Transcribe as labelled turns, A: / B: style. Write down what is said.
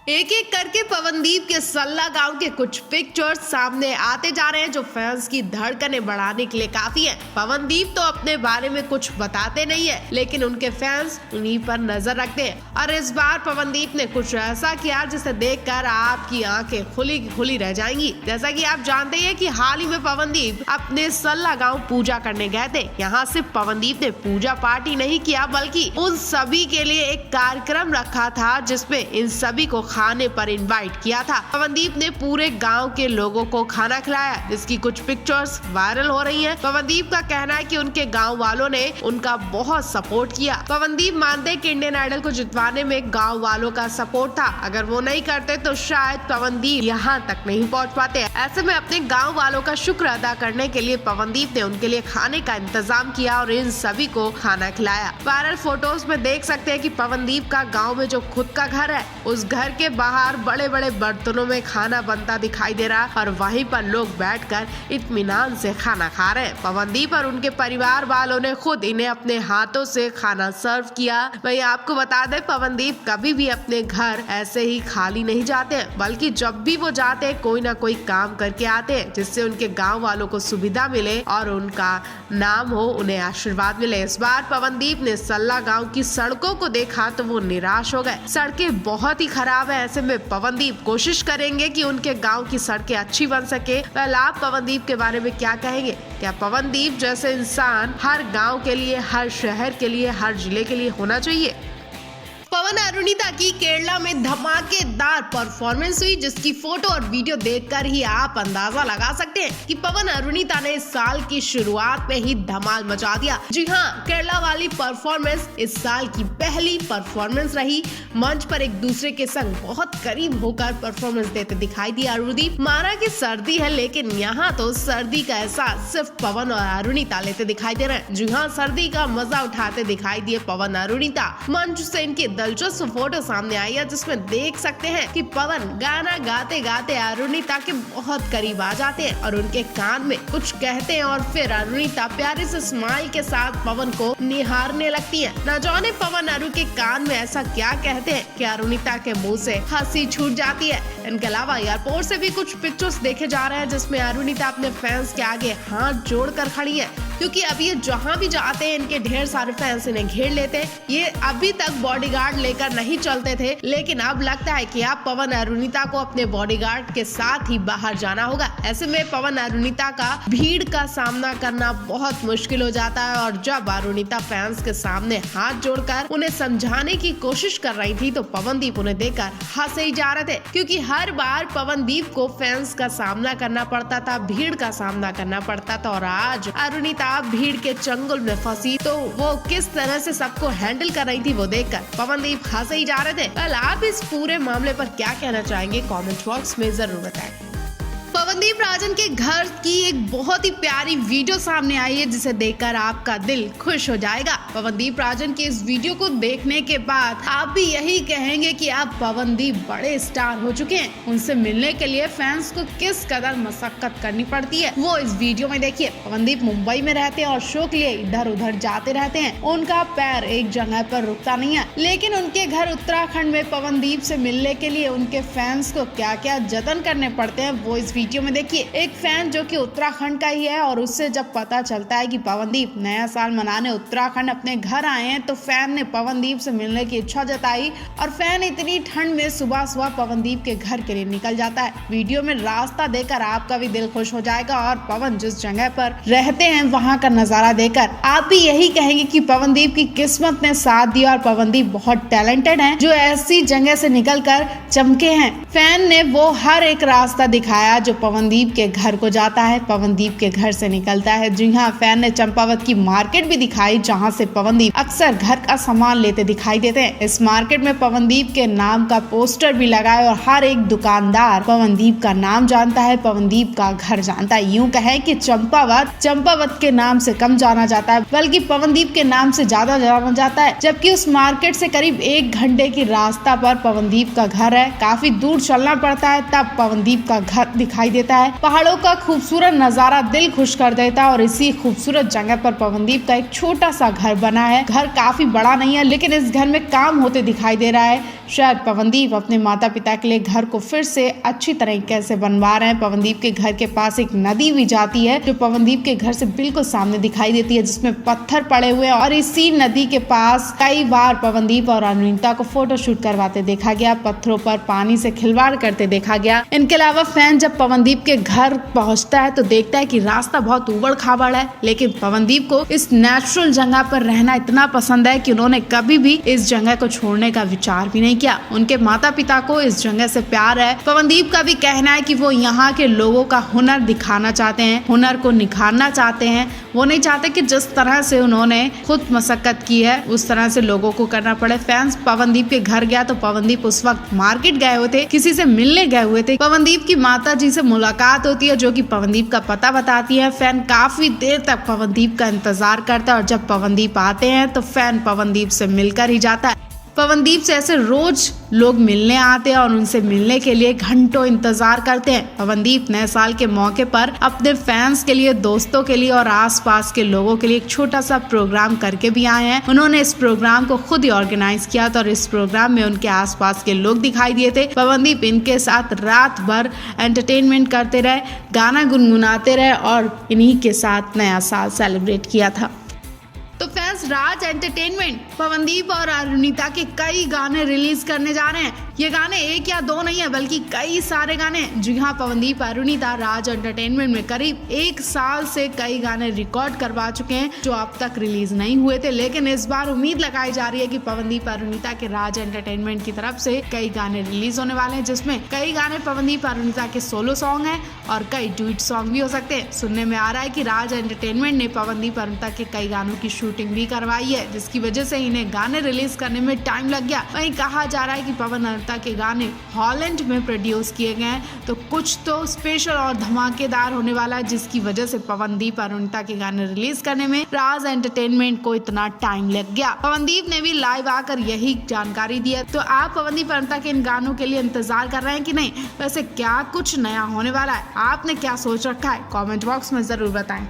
A: एक एक करके पवनदीप के सल्ला गांव के कुछ पिक्चर्स सामने आते जा रहे हैं जो फैंस की धड़कनें बढ़ाने के लिए काफी है। पवनदीप तो अपने बारे में कुछ बताते नहीं है, लेकिन उनके फैंस उन्हीं पर नजर रखते हैं। और इस बार पवनदीप ने कुछ ऐसा किया जिसे देखकर आपकी आंखें खुली खुली रह जाएंगी। जैसा कि आप जानते हैं कि हाल ही में पवनदीप अपने सल्ला गांव पूजा करने गए थे। यहाँ सिर्फ पवनदीप ने पूजा पाठ ही नहीं किया, बल्कि उन सभी के लिए एक कार्यक्रम रखा था जिसमें इन सभी को खाने पर इनवाइट किया था। पवनदीप ने पूरे गांव के लोगों को खाना खिलाया, जिसकी कुछ पिक्चर्स वायरल हो रही हैं। पवनदीप का कहना है कि उनके गांव वालों ने उनका बहुत सपोर्ट किया। पवनदीप मानते हैं कि इंडियन आइडल को जितवाने में गांव वालों का सपोर्ट था। अगर वो नहीं करते तो शायद पवनदीप यहाँ तक नहीं पहुँच पाते। ऐसे में अपने गाँव वालों का शुक्र अदा करने के लिए पवनदीप ने उनके लिए खाने का इंतजाम किया और इन सभी को खाना खिलाया। वायरल फोटोज में देख सकते हैं कि पवनदीप का गाँव में जो खुद का घर है, उस घर के बाहर बड़े बड़े बर्तनों में खाना बनता दिखाई दे रहा और वहीं पर लोग बैठकर इत्मीनान से खाना खा रहे हैं। पवनदीप और उनके परिवार वालों ने खुद इन्हें अपने हाथों से खाना सर्व किया। वहीं आपको बता दें, पवनदीप कभी भी अपने घर ऐसे ही खाली नहीं जाते हैं, बल्कि जब भी वो जाते हैं कोई ना कोई काम करके आते हैं, जिससे उनके गाँव वालों को सुविधा मिले और उनका नाम हो, उन्हें आशीर्वाद मिले। इस बार पवनदीप ने सल्ला गाँव की सड़कों को देखा तो वो निराश हो गए। सड़कें बहुत ही खराब है। ऐसे में पवनदीप कोशिश करेंगे कि उनके गांव की सड़कें अच्छी बन सके। वेल, आप पवनदीप के बारे में क्या कहेंगे? क्या पवनदीप जैसे इंसान हर गांव के लिए, हर शहर के लिए, हर जिले के लिए होना चाहिए? पवन अरुणिता की केरला में धमाकेदार परफॉर्मेंस हुई, जिसकी फोटो और वीडियो देखकर ही आप अंदाजा लगा सकते हैं कि पवन अरुणिता ने इस साल की शुरुआत में ही धमाल मचा दिया। जी हाँ, केरला वाली परफॉर्मेंस इस साल की पहली परफॉर्मेंस रही। मंच पर एक दूसरे के संग बहुत करीब होकर परफॉर्मेंस देते दिखाई दिया अरुणदीप। माना कि सर्दी है, लेकिन यहाँ तो सर्दी का एहसास सिर्फ पवन और अरुणिता लेते दिखाई दे रहे हैं। जी हाँ, सर्दी का मजा उठाते दिखाई दिए पवन अरुणिता। मंच से इनकी दिलचस्प फोटो सामने आई है, जिसमें देख सकते हैं कि पवन गाना गाते गाते अरुणिता के बहुत करीब आ जाते हैं और उनके कान में कुछ कहते हैं और फिर अरुणिता प्यारे से स्माइल के साथ पवन को निहारने लगती है। न जाने पवन अरु के कान में ऐसा क्या कहते हैं कि अरुणिता के मुंह से हंसी छूट जाती है। इनके अलावा एयरपोर्ट से भी कुछ पिक्चर्स देखे जा रहे हैं, जिसमें अरुणिता अपने फैंस के आगे हाथ जोड़कर खड़ी है, क्योंकि अब ये जहाँ भी जाते हैं इनके ढेर सारे फैंस इन्हें घेर लेते हैं। ये अभी तक बॉडीगार्ड लेकर नहीं चलते थे, लेकिन अब लगता है कि अब पवन अरुणिता को अपने बॉडीगार्ड के साथ ही बाहर जाना होगा। ऐसे में पवन अरुणिता का भीड़ का सामना करना बहुत मुश्किल हो जाता है और जब अरुणिता फैंस के सामने हाथ जोड़कर उन्हें समझाने की कोशिश कर रही थी तो पवनदीप उन्हें देखकर हंसे ही जा रहे थे, क्योंकि हर बार पवनदीप को फैंस का सामना करना पड़ता था, भीड़ का सामना करना पड़ता था। और आज अरुणिता भीड़ के चंगुल में फंसी तो वो किस तरह से सबको हैंडल कर रही थी, वो देखकर पवनदीप हंसे ही जा रहे थे। कल आप इस पूरे मामले पर क्या कहना चाहेंगे? कमेंट बॉक्स में जरूर बताएं। पवनदीप राजन के घर की एक बहुत ही प्यारी वीडियो सामने आई है, जिसे देखकर आपका दिल खुश हो जाएगा। पवनदीप राजन की इस वीडियो को देखने के बाद आप भी यही कहेंगे कि अब पवनदीप बड़े स्टार हो चुके हैं। उनसे मिलने के लिए फैंस को किस कदर मशक्कत करनी पड़ती है, वो इस वीडियो में देखिए। पवनदीप मुंबई में रहते हैं और शो के लिए इधर उधर जाते रहते हैं। उनका पैर एक जगह पर रुकता नहीं है, लेकिन उनके घर उत्तराखंड में पवनदीप से मिलने के लिए उनके फैंस को क्या क्या जतन करने पड़ते हैं, वो इस वीडियो में देखिए। एक फैन जो कि उत्तराखंड का ही है और उससे जब पता चलता है कि पवनदीप नया साल मनाने उत्तराखंड अपने घर आए हैं, तो फैन ने पवनदीप से मिलने की इच्छा जताई और फैन इतनी ठंड में सुबह सुबह पवनदीप के घर के लिए निकल जाता है। वीडियो में रास्ता देखकर आपका भी दिल खुश हो जाएगा और पवन जिस जगह पर रहते हैं वहाँ का नजारा देखकर आप भी यही कहेंगे कि पवनदीप की किस्मत ने साथ दिया और पवनदीप बहुत टैलेंटेड है जो ऐसी जगह से निकल कर चमके हैं। फैन ने वो हर एक रास्ता दिखाया जो पवनदीप के घर को जाता है, पवनदीप के घर से निकलता है। जी हाँ, फैन ने चंपावत की मार्केट भी दिखाई, जहाँ से पवनदीप अक्सर घर का सामान लेते दिखाई देते हैं। इस मार्केट में पवनदीप के नाम का पोस्टर भी लगाए और हर एक दुकानदार पवनदीप का नाम जानता है, पवनदीप का घर जानता है। यूँ कहें कि चंपावत के नाम से कम जाना जाता है, बल्कि पवनदीप के नाम से ज्यादा जाना जाता है। जबकि उस मार्केट से करीब 1 घंटे की रास्ता पर पवनदीप का घर है। काफी दूर चलना पड़ता है तब पवनदीप का घर दिखाई
B: देता है। पहाड़ों का खूबसूरत नजारा दिल खुश कर देता है और इसी खूबसूरत जगह पर पवनदीप का एक छोटा सा घर बना है। घर काफी बड़ा नहीं है, लेकिन इस घर में काम होते दिखाई दे रहा है। शायद पवनदीप अपने माता पिता के लिए घर को फिर से अच्छी तरीके से बनवा रहे हैं। पवनदीप के घर के पास एक नदी भी जाती है जो पवनदीप के घर से बिल्कुल सामने दिखाई देती है, जिसमें पत्थर पड़े हुए हैं। और इसी नदी के पास कई बार पवनदीप और अरुणिता को फोटोशूट करवाते देखा गया, पत्थरों पर पानी से खिलवाड़ करते देखा गया। इनके अलावा फैन जब पवनदीप के घर पहुंचता है तो देखता है कि रास्ता बहुत उबड़ खाबड़ है, लेकिन पवनदीप को इस नेचुरल जगह पर रहना इतना पसंद है कि उन्होंने कभी भी इस जगह को छोड़ने का विचार भी नहीं किया। उनके माता पिता को इस जगह से प्यार है। पवनदीप का भी कहना है कि वो यहाँ के लोगों का हुनर दिखाना चाहते हैं, हुनर को निखारना चाहते हैं। वो नहीं चाहते कि जिस तरह से उन्होंने खुद मशक्कत की है उस तरह से लोगों को करना पड़े। फैंस पवनदीप के घर गया तो पवनदीप उस वक्त मार्केट गए हुए थे, किसी से मिलने गए हुए थे। पवनदीप की माता जी से मुलाकात होती है जो कि पवनदीप का पता बताती है। फैन काफी देर तक पवनदीप का इंतजार करता है और जब पवनदीप आते हैं तो फैन पवनदीप से मिलकर ही जाता है। पवनदीप से ऐसे रोज लोग मिलने आते हैं और उनसे मिलने के लिए घंटों इंतजार करते हैं। पवनदीप नए साल के मौके पर अपने फैंस के लिए, दोस्तों के लिए और आसपास के लोगों के लिए एक छोटा सा प्रोग्राम करके भी आए हैं। उन्होंने इस प्रोग्राम को खुद ही ऑर्गेनाइज किया था और इस प्रोग्राम में उनके आसपास के लोग दिखाई दिए थे। पवनदीप इनके साथ रात भर एंटरटेनमेंट करते रहे, गाना गुनगुनाते रहे और इन्हीं के साथ नया साल सेलिब्रेट किया था। तो फैंस, राज एंटरटेनमेंट पवनदीप और अरुणिता के कई गाने रिलीज करने जा रहे हैं। ये गाने एक या दो नहीं है बल्कि कई सारे गाने। जी हाँ, पवनदीप अरुणिता राज एंटरटेनमेंट में करीब 1 साल से कई गाने रिकॉर्ड करवा चुके हैं जो अब तक रिलीज नहीं हुए थे, लेकिन इस बार उम्मीद लगाई जा रही है कि पवनदीप अरुणिता के राज एंटरटेनमेंट की तरफ से कई गाने रिलीज होने वाले हैं, जिसमें कई गाने पवनदीप अरुणिता के सोलो सॉन्ग है और कई डुएट सॉन्ग भी हो सकते हैं। सुनने में आ रहा है कि राज एंटरटेनमेंट ने पवनदीप अरुणिता के कई गानों की शूटिंग भी करवाई है, जिसकी वजह से इन्हें गाने रिलीज करने में टाइम लग गया। वहीं कहा जा रहा है कि पवन अरुणिता के गाने हॉलैंड में प्रोड्यूस किए गए हैं, तो कुछ तो स्पेशल और धमाकेदार होने वाला है, जिसकी वजह से पवनदीप अरुणिता के गाने रिलीज करने में राज एंटरटेनमेंट को इतना टाइम लग गया। पवनदीप ने भी लाइव आकर यही जानकारी दी है। तो आप पवनदीप अरुणिता के इन गानों के लिए इंतजार कर रहे हैं कि नहीं? वैसे क्या कुछ नया होने वाला है? आपने क्या सोच रखा है? कॉमेंट बॉक्स में जरूर बताएं।